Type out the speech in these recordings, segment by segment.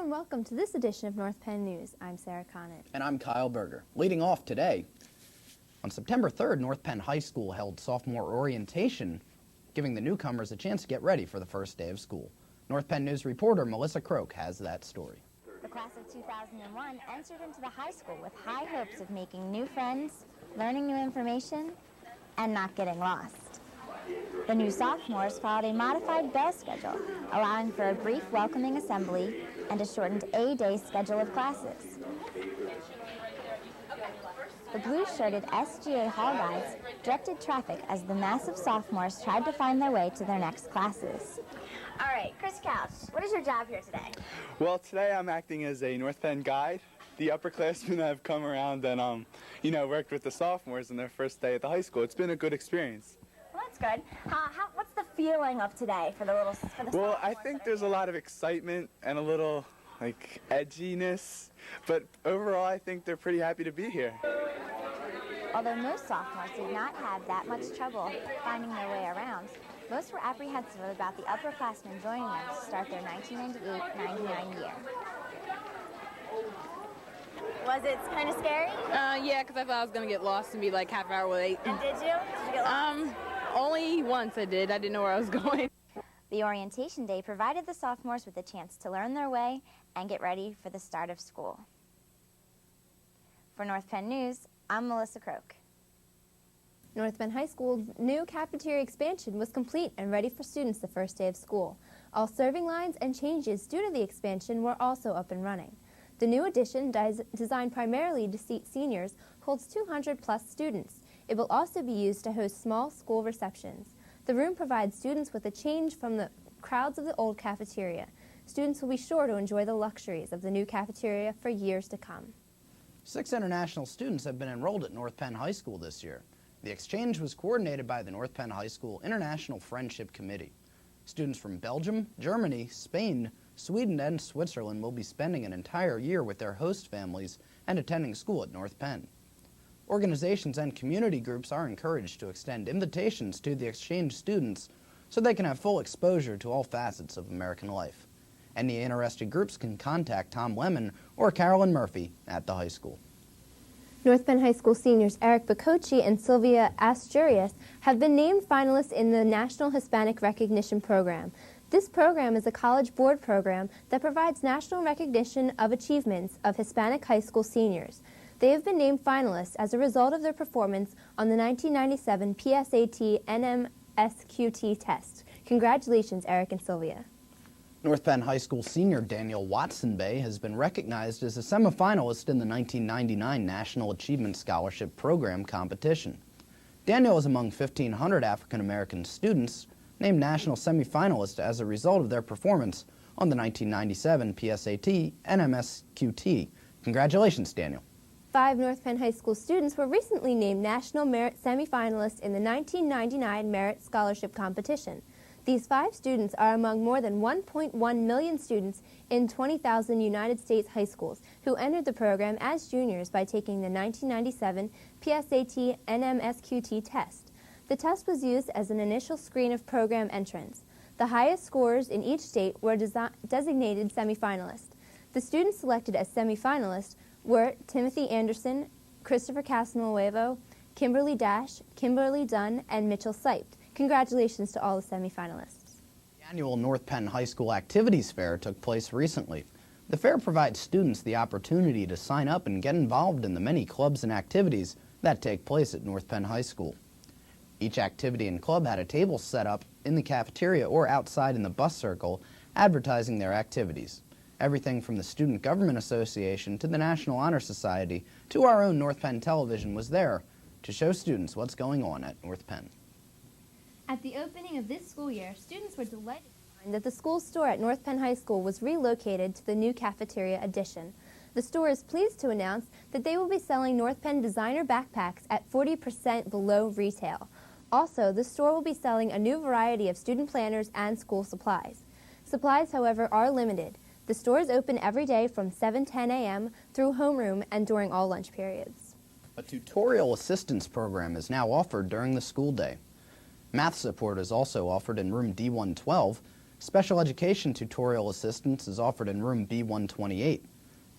and welcome to this edition of North Penn News. I'm Sarah Conant. And I'm Kyle Berger. Leading off today, on September 3rd, North Penn High School held sophomore orientation, giving the newcomers a chance to get ready for the first day of school. North Penn News reporter Melissa Croak has that story. The class of 2001 entered into the high school with high hopes of making new friends, learning new information, and not getting lost. The new sophomores followed a modified bell schedule, allowing for a brief welcoming assembly and a shortened A-day schedule of classes. The blue-shirted SGA Hall Guides directed traffic as the mass of sophomores tried to find their way to their next classes. All right, Chris Couch, what is your job here today? Well, today I'm acting as a North Penn guide. The upperclassmen have come around and, worked with the sophomores in their first day at the high school. It's been a good experience. Well, that's good. What's the feeling of today for the Well, I think there's a lot of excitement and a little, edginess. But overall, I think they're pretty happy to be here. Although most sophomores did not have that much trouble finding their way around, most were apprehensive about the upperclassmen joining them to start their 1998-99 year. Was it kind of scary? Yeah, because I thought I was going to get lost and be like half an hour late. And did you? Did you get lost? Only once I did. I didn't know where I was going. The orientation day provided the sophomores with a chance to learn their way and get ready for the start of school. For North Penn News, I'm Melissa Croak. North Penn High School's new cafeteria expansion was complete and ready for students the first day of school. All serving lines and changes due to the expansion were also up and running. The new addition, designed primarily to seat seniors, holds 200-plus students. It will also be used to host small school receptions. The room provides students with a change from the crowds of the old cafeteria. Students will be sure to enjoy the luxuries of the new cafeteria for years to come. 6 international students have been enrolled at North Penn High School this year. The exchange was coordinated by the North Penn High School International Friendship Committee. Students from Belgium, Germany, Spain, Sweden, and Switzerland will be spending an entire year with their host families and attending school at North Penn. Organizations and community groups are encouraged to extend invitations to the exchange students so they can have full exposure to all facets of American life. Any interested groups can contact Tom Lemon or Carolyn Murphy at the high school. North Penn High School seniors Eric Bacocci and Sylvia Asturias have been named finalists in the National Hispanic Recognition Program. This program is a college board program that provides national recognition of achievements of Hispanic high school seniors. They have been named finalists as a result of their performance on the 1997 PSAT NMSQT test. Congratulations, Eric and Sylvia. North Penn High School senior Daniel Watson Bay has been recognized as a semifinalist in the 1999 National Achievement Scholarship Program competition. Daniel is among 1,500 African American students named national semifinalists as a result of their performance on the 1997 PSAT NMSQT. Congratulations, Daniel. 5 North Penn High School students were recently named National Merit semifinalists in the 1999 Merit Scholarship Competition. These 5 students are among more than 1.1 million students in 20,000 United States high schools who entered the program as juniors by taking the 1997 PSAT NMSQT test. The test was used as an initial screen of program entrants. The highest scores in each state were designated semifinalists. The students selected as semifinalists were Timothy Anderson, Christopher Castelnuovo, Kimberly Dash, Kimberly Dunn, and Mitchell Siped. Congratulations to all the semifinalists. The annual North Penn High School Activities Fair took place recently. The fair provides students the opportunity to sign up and get involved in the many clubs and activities that take place at North Penn High School. Each activity and club had a table set up in the cafeteria or outside in the bus circle advertising their activities. Everything from the Student Government Association to the National Honor Society to our own North Penn Television was there to show students what's going on at North Penn. At the opening of this school year, students were delighted to find that the school store at North Penn High School was relocated to the new cafeteria addition. The store is pleased to announce that they will be selling North Penn designer backpacks at 40% below retail. Also, the store will be selling a new variety of student planners and school supplies. Supplies, however, are limited. The store is open every day from 7:10 a.m. through homeroom and during all lunch periods. A tutorial assistance program is now offered during the school day. Math support is also offered in room D112. Special education tutorial assistance is offered in room B128.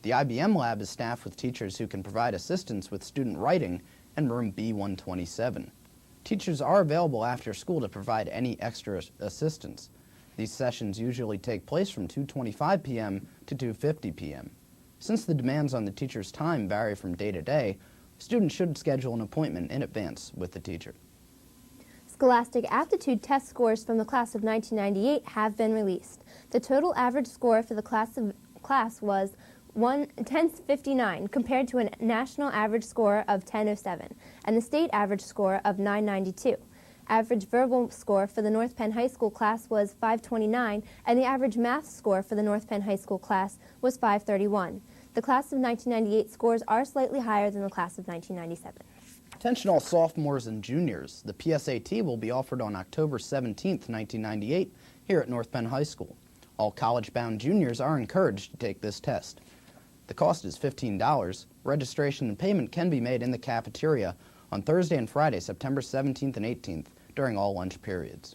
The IBM lab is staffed with teachers who can provide assistance with student writing in room B127. Teachers are available after school to provide any extra assistance. These sessions usually take place from 2:25 p.m. to 2:50 p.m. Since the demands on the teacher's time vary from day to day, students should schedule an appointment in advance with the teacher. Scholastic aptitude test scores from the class of 1998 have been released. The total average score for the class was 1059 compared to a national average score of 1007 and the state average score of 992. Average verbal score for the North Penn High School class was 529 and the average math score for the North Penn High School class was 531. The class of 1998 scores are slightly higher than the class of 1997. Attention all sophomores and juniors. The PSAT will be offered on October 17, 1998 here at North Penn High School. All college-bound juniors are encouraged to take this test. The cost is $15. Registration and payment can be made in the cafeteria on Thursday and Friday, September 17th and 18th, during all lunch periods.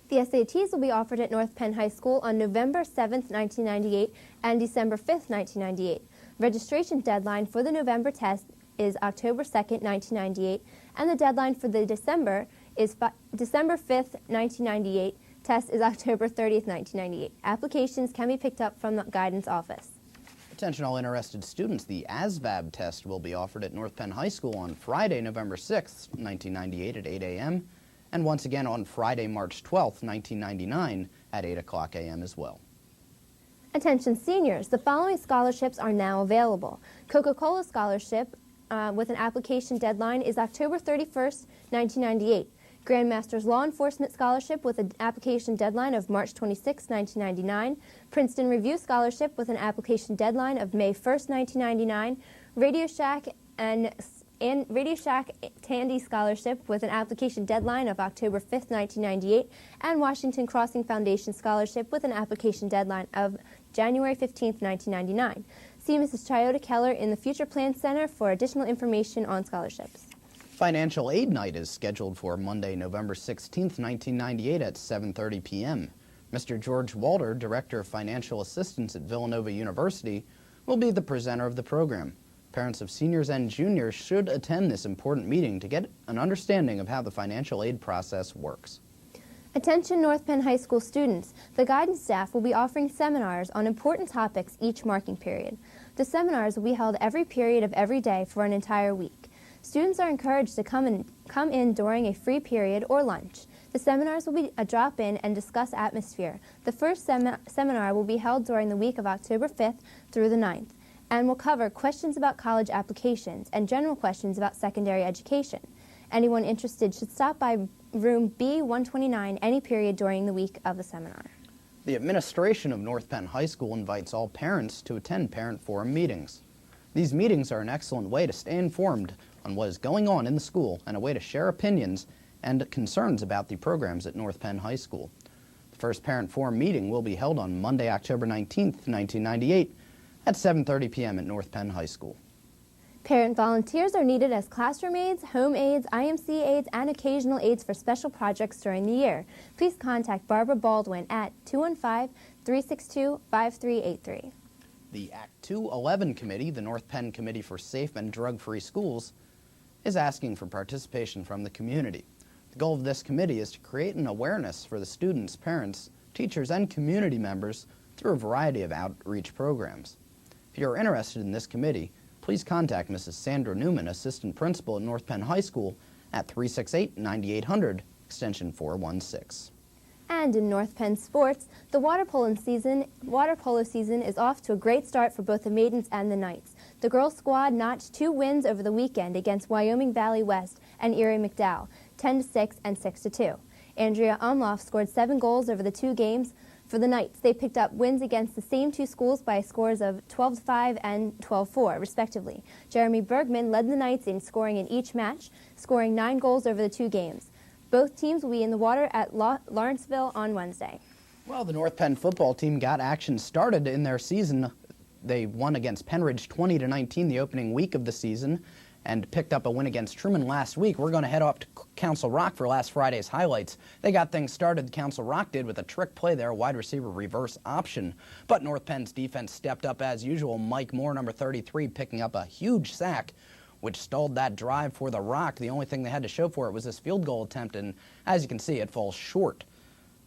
The SATs will be offered at North Penn High School on November 7th, 1998 and December 5th, 1998. Registration deadline for the November test is October 2nd, 1998, and the deadline for the December 5th, 1998 test is October 30th, 1998. Applications can be picked up from the guidance office. Attention all interested students, the ASVAB test will be offered at North Penn High School on Friday, November 6th, 1998 at 8 a.m., and once again on Friday, March 12th, 1999 at 8 o'clock a.m. as well. Attention seniors, the following scholarships are now available. Coca-Cola Scholarship with an application deadline is October 31st, 1998. Grandmaster's Law Enforcement Scholarship with an application deadline of March 26, 1999. Princeton Review Scholarship with an application deadline of May 1st, 1999. Radio Shack and Radio Shack Tandy Scholarship with an application deadline of October 5th, 1998. And Washington Crossing Foundation Scholarship with an application deadline of January 15th, 1999. See Mrs. Chiota Keller in the Future Plan Center for additional information on scholarships. Financial Aid Night is scheduled for Monday, November 16th, 1998 at 7:30 p.m. Mr. George Walter, Director of Financial Assistance at Villanova University, will be the presenter of the program. Parents of seniors and juniors should attend this important meeting to get an understanding of how the financial aid process works. Attention North Penn High School students, the guidance staff will be offering seminars on important topics each marking period. The seminars will be held every period of every day for an entire week. Students are encouraged to come in during a free period or lunch. The seminars will be a drop-in and discuss atmosphere. The first seminar will be held during the week of October 5th through the 9th and will cover questions about college applications and general questions about secondary education. Anyone interested should stop by room B129 any period during the week of the seminar. The administration of North Penn High School invites all parents to attend parent forum meetings. These meetings are an excellent way to stay informed on what is going on in the school and a way to share opinions and concerns about the programs at North Penn High School. The first parent forum meeting will be held on Monday, October 19th, 1998 at 7:30 p.m. at North Penn High School. Parent volunteers are needed as classroom aides, home aides, IMC aides, and occasional aides for special projects during the year. Please contact Barbara Baldwin at 215-362-5383. The Act 211 Committee, the North Penn Committee for Safe and Drug-Free Schools, is asking for participation from the community. The goal of this committee is to create an awareness for the students, parents, teachers, and community members through a variety of outreach programs. If you are interested in this committee, please contact Mrs. Sandra Newman, Assistant Principal at North Penn High School at 368-9800, extension 416. And in North Penn sports, the water polo season is off to a great start for both the maidens and the knights. The girls' squad notched 2 wins over the weekend against Wyoming Valley West and Erie McDowell, 10-6 and 6-2. Andrea Umloff scored 7 goals over the 2 games. For the Knights, they picked up wins against the same 2 schools by scores of 12-5 and 12-4, respectively. Jeremy Bergman led the Knights in scoring in each match, scoring 9 goals over the 2 games. Both teams will be in the water at Lawrenceville on Wednesday. Well, the North Penn football team got action started in their season. They won against Penridge 20-19 the opening week of the season, and picked up a win against Truman last week. We're going to head up to Council Rock for last Friday's highlights. They got things started, Council Rock did, with a trick play there, wide receiver reverse option. But North Penn's defense stepped up as usual. Mike Moore, number 33, picking up a huge sack, which stalled that drive for the Rock. The only thing they had to show for it was this field goal attempt, and as you can see, it falls short.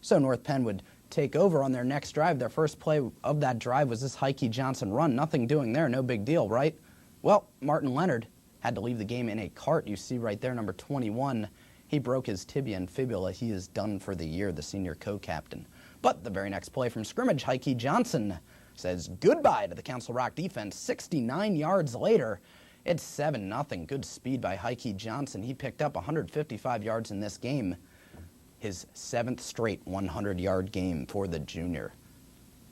So North Penn would take over on their next drive. Their first play of that drive was this Heike Johnson run. Nothing doing there, no big deal, right? Well, Martin Leonard had to leave the game in a cart. You see right there, number 21. He broke his tibia and fibula. He is done for the year, the senior co-captain. But the very next play from scrimmage, Heike Johnson says goodbye to the Council Rock defense. 69 yards later, it's 7-0. Good speed by Heike Johnson. He picked up 155 yards in this game, his 7th straight 100-yard game for the junior.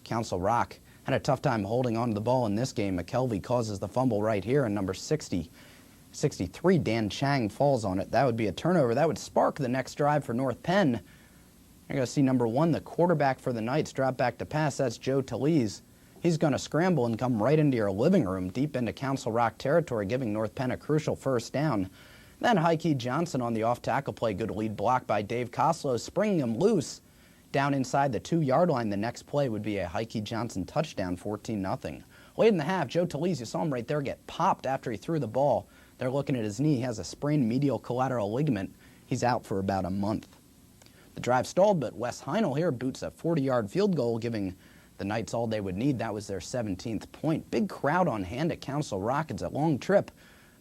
Council Rock had a tough time holding on to the ball in this game. McKelvey causes the fumble right here, and number 63, Dan Chang, falls on it. That would be a turnover. That would spark the next drive for North Penn. You're going to see number 1, the quarterback for the Knights, drop back to pass. That's Joe Talese. He's going to scramble and come right into your living room, deep into Council Rock territory, giving North Penn a crucial first down. Then Heike Johnson on the off-tackle play. Good lead block by Dave Koslow, springing him loose down inside the 2-yard line. The next play would be a Heike Johnson touchdown, 14-0. Late in the half, Joe Talese, you saw him right there get popped after he threw the ball. They're looking at his knee. He has a sprained medial collateral ligament. He's out for about a month. The drive stalled, but Wes Heinel here boots a 40-yard field goal, giving the Knights all they would need. That was their 17th point. Big crowd on hand at Council Rock. It's a long trip,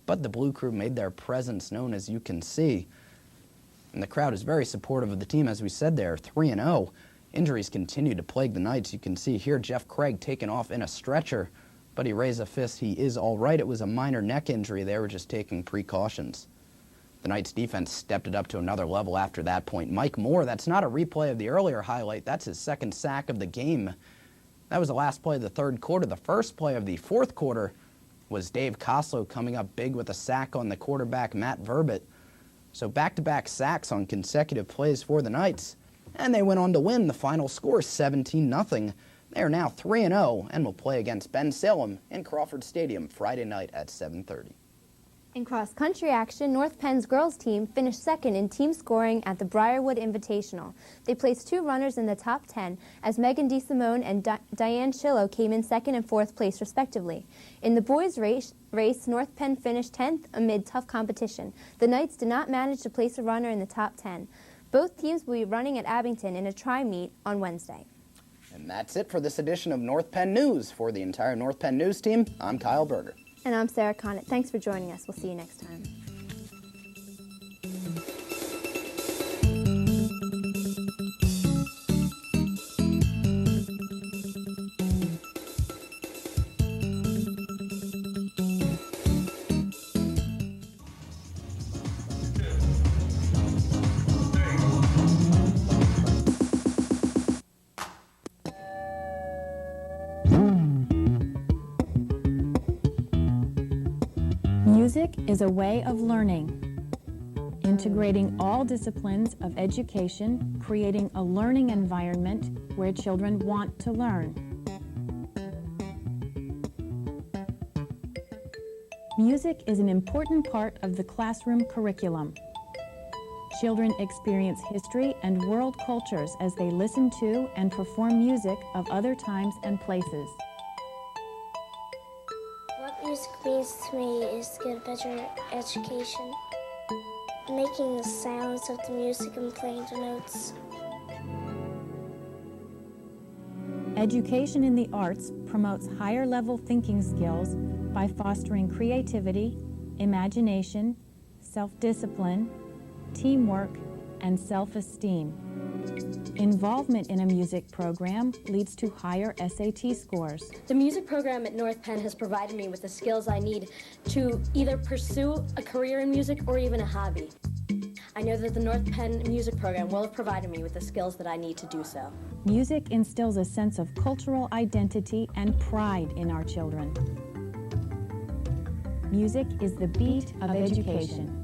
but the Blue Crew made their presence known, as you can see. And the crowd is very supportive of the team, as we said there, 3-0. Injuries continue to plague the Knights. You can see here Jeff Craig taken off in a stretcher, but he raised a fist. He is all right. It was a minor neck injury. They were just taking precautions. The Knights defense stepped it up to another level after that point. Mike Moore, that's not a replay of the earlier highlight. That's his 2nd sack of the game. That was the last play of the 3rd quarter. The first play of the 4th quarter was Dave Koslow coming up big with a sack on the quarterback, Matt Verbit. So back-to-back sacks on consecutive plays for the Knights. And they went on to win. The final score, 17-0. They are now 3-0 and will play against Ben Salem in Crawford Stadium Friday night at 7:30. In cross-country action, North Penn's girls team finished 2nd in team scoring at the Briarwood Invitational. They placed 2 runners in the top 10 as Megan DeSimone and Diane Schillo came in 2nd and 4th place respectively. In the boys' race, North Penn finished 10th amid tough competition. The Knights did not manage to place a runner in the top 10. Both teams will be running at Abington in a tri-meet on Wednesday. And that's it for this edition of North Penn News. For the entire North Penn News team, I'm Kyle Berger. And I'm Sarah Connett. Thanks for joining us. We'll see you next time. Music is a way of learning, integrating all disciplines of education, creating a learning environment where children want to learn. Music is an important part of the classroom curriculum. Children experience history and world cultures as they listen to and perform music of other times and places. What music means to me is to get a better education, making the sounds of the music and playing the notes. Education in the arts promotes higher-level thinking skills by fostering creativity, imagination, self-discipline, teamwork, and self-esteem. Involvement in a music program leads to higher SAT scores. The music program at North Penn has provided me with the skills I need to either pursue a career in music or even a hobby. I know that the North Penn music program will have provided me with the skills that I need to do so. Music instills a sense of cultural identity and pride in our children. Music is the beat of education.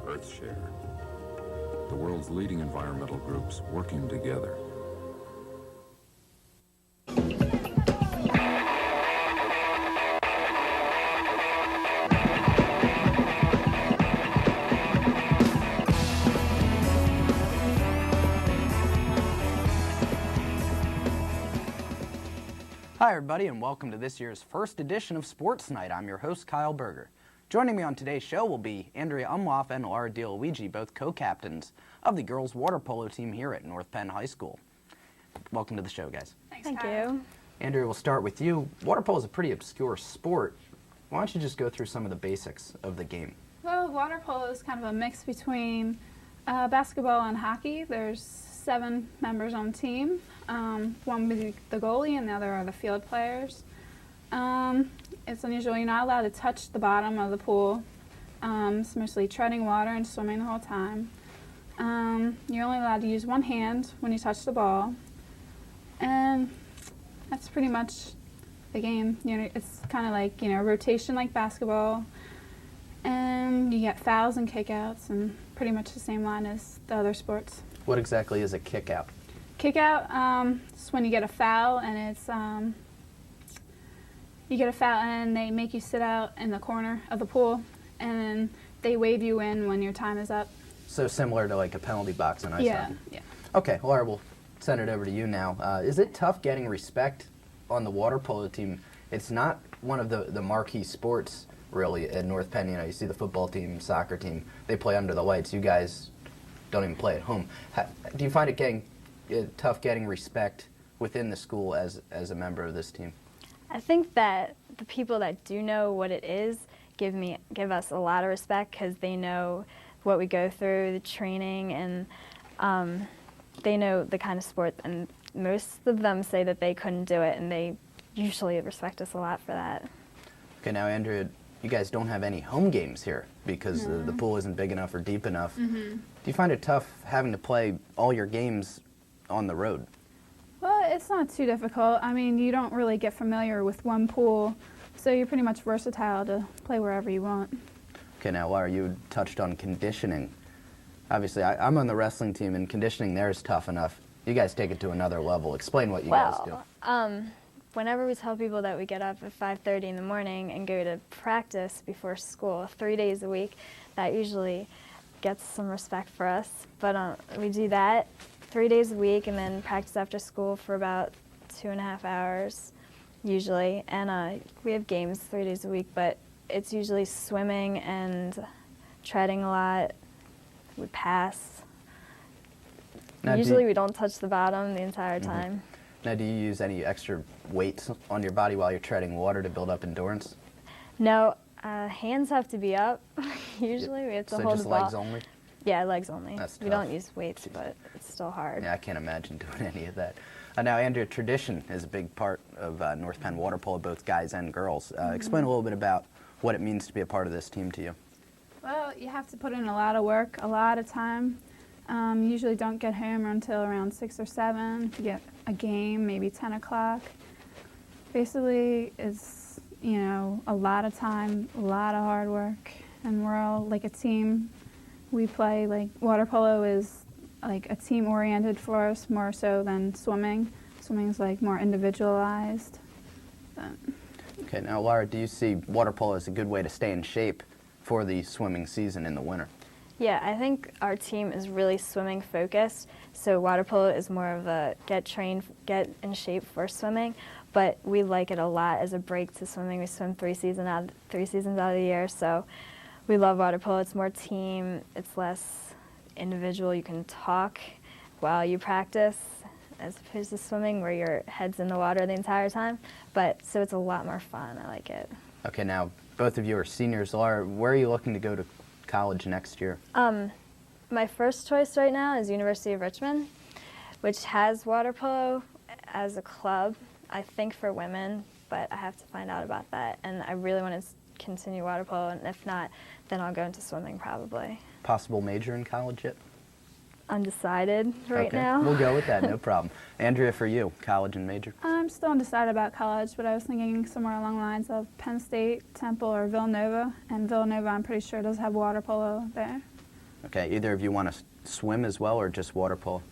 Earth shared. The world's leading environmental groups working together Hi everybody and welcome to this year's first edition of Sports Night. I'm your host Kyle Berger. Joining me on today's show will be Andrea Umloff and Laura DeLuigi, both co-captains of the girls water polo team here at North Penn High School. Welcome to the show, guys. Thank you. Andrea, we'll start with you. Water polo is a pretty obscure sport. Why don't you just go through some of the basics of the game? Well, water polo is kind of a mix between basketball and hockey. There's 7 members on the team. One would be the goalie and the other are the field players. It's unusual. You're not allowed to touch the bottom of the pool. It's mostly treading water and swimming the whole time. You're only allowed to use one hand when you touch the ball. And that's pretty much the game. You know, it's kind of like, rotation like basketball. And you get fouls and kickouts and pretty much the same line as the other sports. What exactly is a kick-out? Kick-out is when you get a foul and it's you get a foul and they make you sit out in the corner of the pool and then they wave you in when your time is up. So similar to like a penalty box in ice hockey? Yeah. Okay, Laura, we'll send it over to you now. Is it tough getting respect on the water polo team? It's not one of the marquee sports really at North Penn. You know, you see the football team, soccer team, they play under the lights. You guys don't even play at home. Do you find it tough getting respect within the school as a member of this team? I think that the people that do know what it is give us a lot of respect because they know what we go through, the training, and they know the kind of sport. And most of them say that they couldn't do it, and they usually respect us a lot for that. Okay, now Andrea, you guys don't have any home games here because the pool isn't big enough or deep enough. Mm-hmm. Do you find it tough having to play all your games on the road? Well, it's not too difficult. I mean, you don't really get familiar with one pool, so you're pretty much versatile to play wherever you want. Okay, now Laura, you touched on conditioning. Obviously, I'm on the wrestling team, and conditioning there is tough enough. You guys take it to another level. Explain what you guys do. Whenever we tell people that we get up at 5:30 in the morning and go to practice before school 3 days a week, that usually gets some respect for us. But we do that 3 days a week and then practice after school for about 2.5 hours usually. And we have games 3 days a week, but it's usually swimming and treading a lot. We pass. Now, usually we don't touch the bottom the entire time. Now, do you use any extra weights on your body while you're treading water to build up endurance? No, hands have to be up. Usually we have to hold the ball. So just legs only? Yeah, legs only. That's tough. We don't use weights, but it's still hard. Yeah, I can't imagine doing any of that. Now, Andrea, tradition is a big part of North Penn water polo, both guys and girls. Explain a little bit about what it means to be a part of this team to you. Well, you have to put in a lot of work, a lot of time. You usually don't get home until around 6 or 7. If you get a game, maybe 10 o'clock. Basically, it's, a lot of time, a lot of hard work, and we're all like a team. We play, like, water polo is like a team-oriented for us more so than swimming. Swimming's like more individualized. Okay, now Laura, do you see water polo as a good way to stay in shape for the swimming season in the winter? Yeah, I think our team is really swimming focused, so water polo is more of a get trained, get in shape for swimming, but we like it a lot as a break to swimming. We swim 3 seasons out of the year, so we love water polo. It's more team, it's less individual. You can talk while you practice as opposed to swimming where your head's in the water the entire time, so it's a lot more fun. I like it. Okay, now both of you are seniors. Laura, where are you looking to go to college next year? My first choice right now is University of Richmond, which has water polo as a club, I think for women, but I have to find out about that. And I really want to continue water polo, and if not, then I'll go into swimming probably. Possible major in college yet? Undecided right now. We'll go with that, no problem. Andrea, for you, college and major? I'm still undecided about college, but I was thinking somewhere along the lines of Penn State, Temple, or Villanova. And Villanova, I'm pretty sure, does have water polo there. Okay, either of you want to swim as well or just water polo?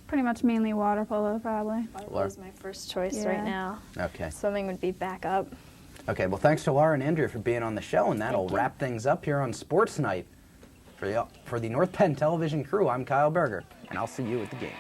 Pretty much mainly water polo, probably. Water polo is my first choice right now. Okay. Swimming would be backup. Okay, well, thanks to Laura and Andrea for being on the show, and that'll wrap things up here on Sports Night. For the North Penn television crew, I'm Kyle Berger, and I'll see you at the game.